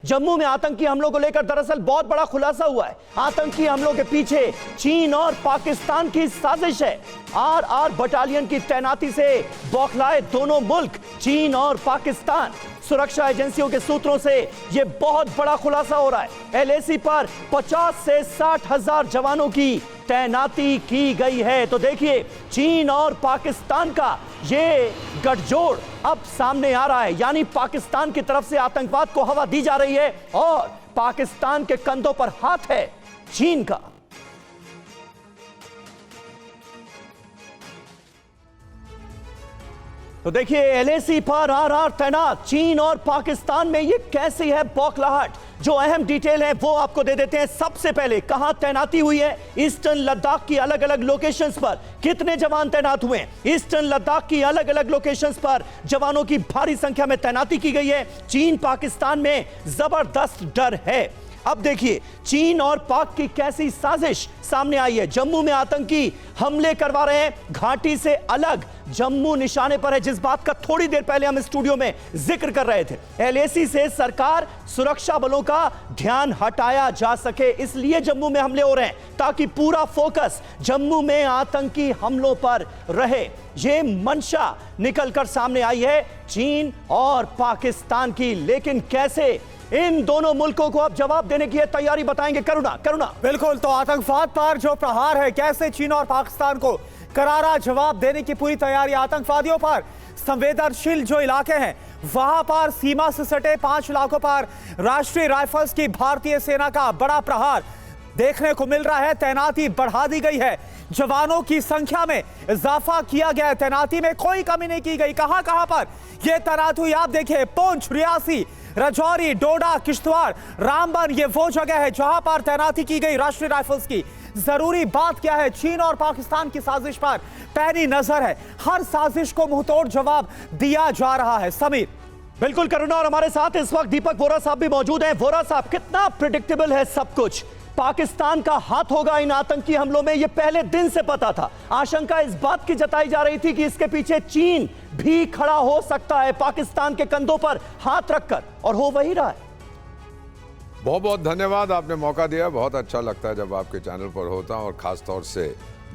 जम्मू में आतंकी हमलों को लेकर दरअसल बहुत बड़ा खुलासा हुआ है। आतंकी हमलों के पीछे चीन और पाकिस्तान की साजिश है। आरआर बटालियन की तैनाती से बौखलाए दोनों मुल्क, चीन और पाकिस्तान। सुरक्षा एजेंसियों के सूत्रों से यह बहुत बड़ा खुलासा हो रहा है। एलएसी पर 50 से 60 हजार जवानों की तैनाती की गई है। तो देखिए, चीन और पाकिस्तान का ये गठजोड़ अब सामने आ रहा है, यानी पाकिस्तान की तरफ से आतंकवाद को हवा दी जा रही है और पाकिस्तान के कंधों पर हाथ है चीन का। तो देखिए, एलएसी पर आरआर तैनात, चीन और पाकिस्तान में ये कैसी है बौखलाहट। जो अहम डिटेल है वो आपको दे देते हैं। सबसे पहले कहां तैनाती हुई है, ईस्टर्न लद्दाख की अलग अलग लोकेशंस पर कितने जवान तैनात हुए हैं। ईस्टर्न लद्दाख की अलग अलग लोकेशंस पर जवानों की भारी संख्या में तैनाती की गई है। चीन पाकिस्तान में जबरदस्त डर है। अब देखिए, चीन और पाक की कैसी साजिश सामने आई है। जम्मू में आतंकी हमले करवा रहे हैं, घाटी से अलग जम्मू निशाने पर है, जिस बात का थोड़ी देर पहले हम स्टूडियो में जिक्र कर रहे थे। एलएसी से सरकार सुरक्षा बलों का ध्यान हटाया जा सके, इसलिए जम्मू में हमले हो रहे हैं, ताकि पूरा फोकस जम्मू में आतंकी हमलों पर रहे। यह मंशा निकलकर सामने आई है चीन और पाकिस्तान की। लेकिन कैसे इन दोनों मुल्कों को अब जवाब देने की तैयारी बताएंगे करुणा। बिल्कुल, तो आतंकवाद पर जो प्रहार है, कैसे चीन और पाकिस्तान को करारा जवाब देने की पूरी तैयारी। आतंकवादियों पर संवेदनशील जो इलाके हैं वहां पर सीमा से सटे 5 इलाकों पर राष्ट्रीय राइफल्स की भारतीय सेना का बड़ा प्रहार देखने को मिल रहा है। तैनाती बढ़ा दी गई है, जवानों की संख्या में इजाफा किया गया है, तैनाती में कोई कमी नहीं की गई। कहां कहां पर यह तैनात हुई आप देखिए, पुंछ, रियासी, राजौरी, डोडा, किश्तवाड़, रामबन, ये वो जगह है जहां पर तैनाती की गई राष्ट्रीय राइफल्स की। जरूरी बात क्या है, चीन और पाकिस्तान की साजिश पर पैनी नजर है। हर साजिश को मुंहतोड़ जवाब दिया जा रहा है। समीर। बिल्कुल करुणा, और हमारे साथ इस वक्त दीपक वोरा साहब भी मौजूद हैं। वोरा साहब, कितना प्रिडिक्टेबल है सब कुछ। पाकिस्तान का हाथ होगा इन आतंकी हमलों में, यह पहले दिन से पता था। आशंका इस बात की जताई जा रही थी कि इसके पीछे चीन भी खड़ा हो सकता है, पाकिस्तान के कंधों पर हाथ रखकर, और हो वही रहा है। बहुत बहुत धन्यवाद, आपने मौका दिया। बहुत अच्छा लगता है जब आपके चैनल पर होता हूं, और खास तौर से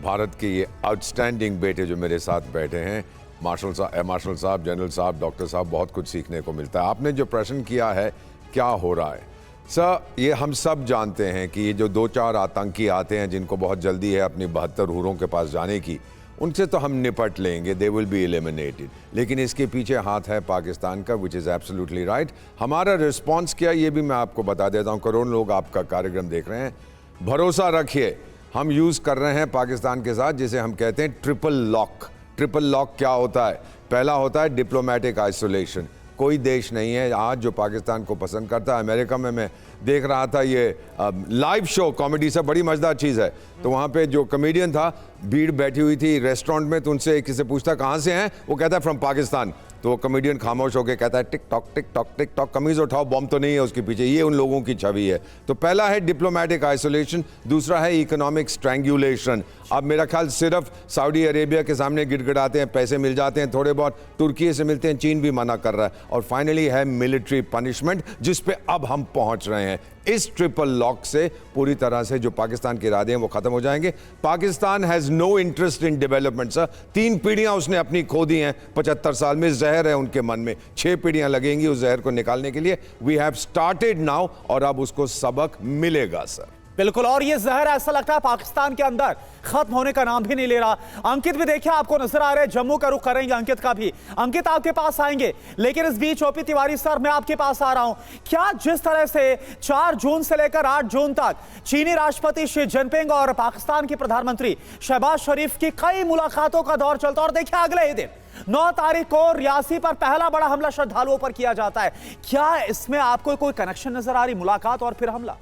भारत के ये आउटस्टैंडिंग बेटे जो मेरे साथ बैठे हैं, मार्शल साहब, जनरल साहब, डॉक्टर साहब, बहुत कुछ सीखने को मिलता है। आपने जो प्रश्न किया है क्या हो रहा है सर, ये हम सब जानते हैं कि ये जो 2-4 आतंकी आते हैं जिनको बहुत जल्दी है अपनी 72 हुरों के पास जाने की, उनसे तो हम निपट लेंगे, दे विल बी एलिमिनेटेड। लेकिन इसके पीछे हाथ है पाकिस्तान का, विच इज़ एब्सोल्युटली राइट। हमारा रिस्पॉन्स क्या, ये भी मैं आपको बता देता हूँ। करोड़ों लोग आपका कार्यक्रम देख रहे हैं, भरोसा रखिए, हम यूज़ कर रहे हैं पाकिस्तान के साथ जिसे हम कहते हैं ट्रिपल लॉक। ट्रिपल लॉक क्या होता है? पहला होता है डिप्लोमेटिक आइसोलेशन। कोई देश नहीं है आज जो पाकिस्तान को पसंद करता है। अमेरिका में मैं देख रहा था ये लाइव शो, कॉमेडी से बड़ी मज़ेदार चीज़ है। तो वहाँ पे जो कॉमेडियन था, भीड़ बैठी हुई थी रेस्टोरेंट में, तो उनसे किसी पूछता कहाँ से हैं, वो कहता है फ्रॉम पाकिस्तान। तो वो कॉमेडियन खामोश होकर कहता है tick tock tick tock tick tock, कमीज उठाओ, बॉम्ब तो नहीं है उसके पीछे। ये उन लोगों की छवि है। तो पहला है डिप्लोमेटिक आइसोलेशन, दूसरा है इकोनॉमिक स्ट्रैंगुलेशन। अब मेरा ख्याल सिर्फ सऊदी अरेबिया के सामने गिड़गिड़ाते हैं, पैसे मिल जाते हैं थोड़े बहुत, तुर्की से मिलते हैं, चीन भी मना कर रहा है। और फाइनली है मिलिट्री पनिशमेंट, जिस पे अब हम पहुंच रहे हैं। इस ट्रिपल लॉक से पूरी तरह से जो पाकिस्तान के इरादे हैं वो खत्म हो जाएंगे। Pakistan has no interest in development sir. 3 पीढ़ियां उसने अपनी खो दी हैं 75 साल में। जहर है उनके मन में, 6 पीढ़ियां लगेंगी उस जहर को निकालने के लिए। वी हैव स्टार्टेड नाउ, और अब उसको सबक मिलेगा सर। बिल्कुल, और ये जहर ऐसा लगता है पाकिस्तान के अंदर खत्म होने का नाम भी नहीं ले रहा। अंकित भी देखिए आपको नजर आ रहे हैं, जम्मू का रुख करेंगे अंकित का भी। अंकित आपके पास आएंगे, लेकिन इस बीच ओपी तिवारी सर मैं आपके पास आ रहा हूं। क्या जिस तरह से 4 जून से लेकर 8 जून तक चीनी राष्ट्रपति शी जिनपिंग और पाकिस्तान के प्रधानमंत्री शहबाज शरीफ की कई मुलाकातों का दौर चलता, और देखिए अगले ही दिन 9 तारीख को रियासी पर पहला बड़ा हमला श्रद्धालुओं पर किया जाता है। क्या इसमें आपको कोई कनेक्शन नजर आ रही, मुलाकात और फिर हमला?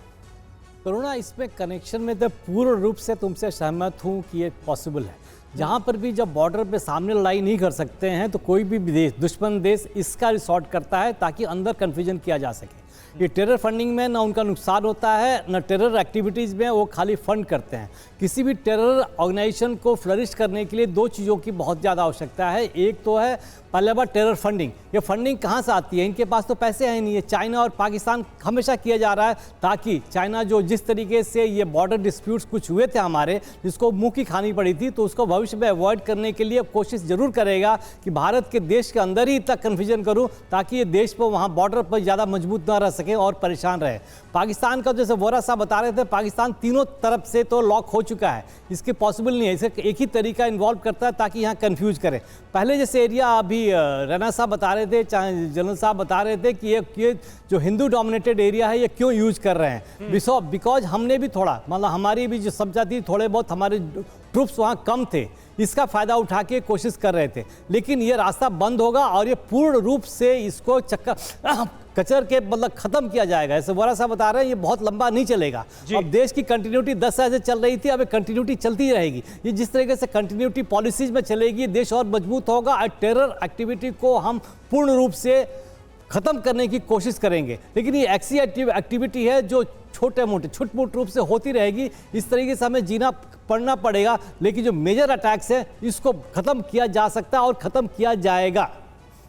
करुणा, इसमें कनेक्शन में तो पूर्ण रूप से तुमसे सहमत हूँ कि ये पॉसिबल है। जहाँ पर भी जब बॉर्डर पे सामने लड़ाई नहीं कर सकते हैं तो कोई भी देश, दुश्मन देश इसका रिसॉर्ट करता है ताकि अंदर कन्फ्यूजन किया जा सके। ये टेरर फंडिंग में ना उनका नुकसान होता है, ना टेरर एक्टिविटीज़ में वो खाली फंड करते हैं। किसी भी टेरर ऑर्गेनाइजेशन को फ्लरिश करने के लिए दो चीज़ों की बहुत ज़्यादा आवश्यकता है। एक तो है पहले बार टेरर फंडिंग। ये फंडिंग कहाँ से आती है? इनके पास तो पैसे हैं नहीं। ये चाइना और पाकिस्तान हमेशा किया जा रहा है ताकि चाइना जो जिस तरीके से ये बॉर्डर डिस्प्यूट्स कुछ हुए थे हमारे, जिसको मुंह की खानी पड़ी थी, तो उसको भविष्य में अवॉइड करने के लिए कोशिश जरूर करेगा कि भारत के देश के अंदर ही इतना कन्फ्यूजन करूँ ताकि ये देश पर वहाँ बॉर्डर पर ज़्यादा मजबूत ना रह सके और परेशान रहे। पाकिस्तान का जैसे वोरा साहब बता रहे थे, पाकिस्तान तीनों तरफ से तो लॉक हो चुका है, इसके पॉसिबल नहीं है। इसे एक ही तरीका इन्वॉल्व करता है ताकि यहाँ कन्फ्यूज करे। पहले जैसे एरिया अभी रैना साहब बता रहे थे, चाहे जनरल साहब बता रहे थे कि ये जो हिंदू डोमिनेटेड एरिया है ये क्यों यूज कर रहे हैं, बिकॉज हमने भी थोड़ा मतलब हमारी भी जो सब्जा थी, थोड़े बहुत हमारे ट्रूप्स वहाँ कम थे, इसका फायदा उठा के कोशिश कर रहे थे। लेकिन ये रास्ता बंद होगा और ये पूर्ण रूप से इसको कचर के मतलब खत्म किया जाएगा। ऐसे वोरा साहब बता रहे हैं ये बहुत लंबा नहीं चलेगा। अब देश की कंटिन्यूटी 10 साल से चल रही थी, अब कंटिन्यूटी चलती रहेगी। ये जिस तरीके से कंटिन्यूटी पॉलिसीज में चलेगी, देश और मजबूत होगा और टेरर एक्टिविटी को हम पूर्ण रूप से खत्म करने की कोशिश करेंगे। लेकिन ये ऐसी एक्टिविटी है जो छोटे मोटे छुटमुट रूप से होती रहेगी। इस तरीके से हमें जीना पड़ना पड़ेगा, लेकिन जो मेजर अटैक्स है इसको खत्म किया जा सकता है और खत्म किया जाएगा।